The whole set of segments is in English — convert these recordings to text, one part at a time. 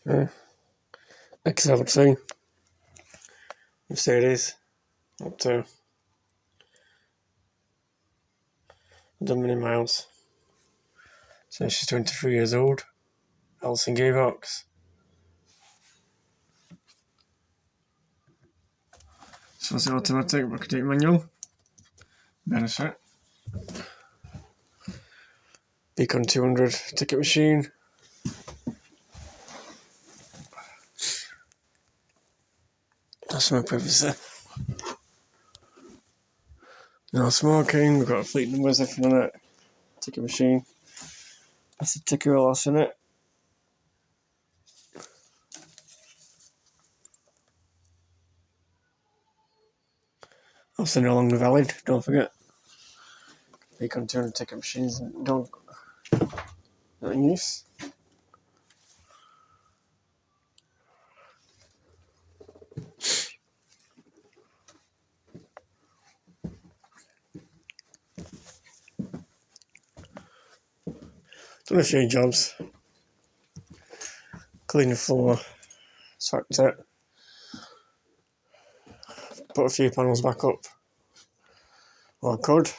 XL2 Mercedes OPTARE. Done many miles. So she's 23 years old. Allison gearbox. So it's automatic, rocket manual. Benefit. Beacon 200 ticket machine. That's my privacy. No smoking, we've got a fleet numbers everything on it. Ticket machine. That's a ticker loss in it. Also no longer valid, don't forget. Beacon 200 ticket machines not in use. Done a few jobs. Clean the floor, swapped it, put a few panels back up. Well, I could.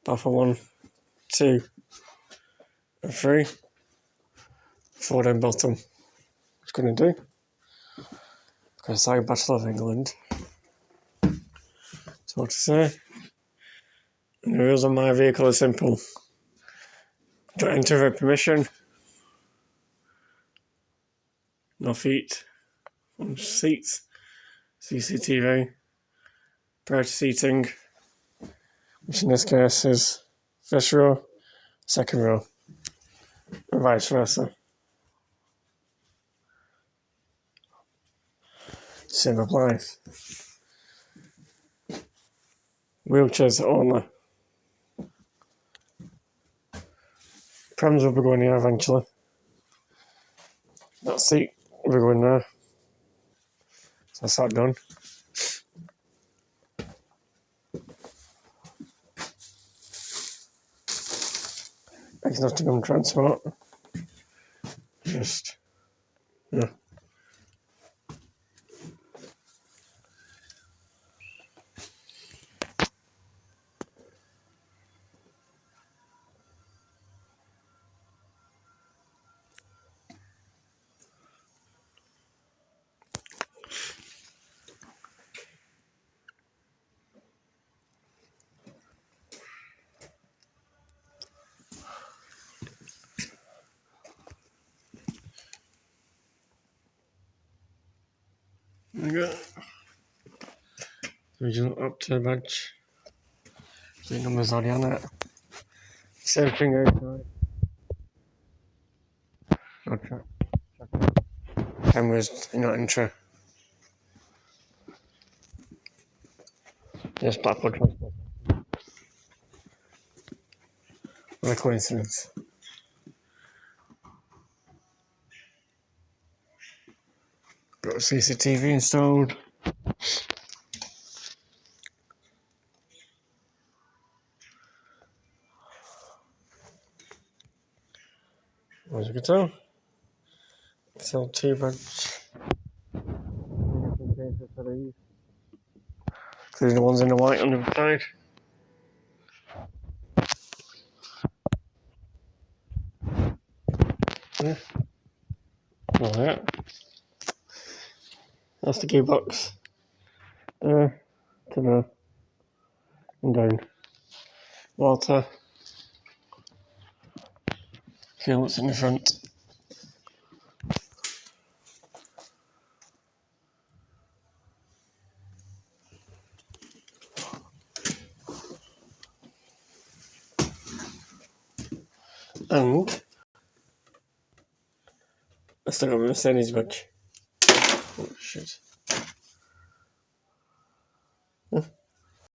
But for 1, 2, and 3, 4 down bottom. What's going to do? Because I'm Battle of England. That's what to say. And the rules on my vehicle are simple. Don't enter without permission. No feet on seats. CCTV. Prior to seating, which in this case is first row, second row, and vice versa. Same applies. Wheelchairs only. Prams will be going here eventually. That seat will be going there. So that's that done. Ex-Nottingham transport. Just, yeah. There we go. Original OPTARE badge. The numbers already on it. Same thing outside. No track. Cameras not intro. Yes, Blackpool transport. What a coincidence. Got CCTV installed. As you can tell, XL2 badge. Including the ones in the white on the side. Yeah. Oh, yeah. That's the gearbox. There, to there, and down. Water. Feel what's in the front. And I still got my Mercedes badge. Oh shit.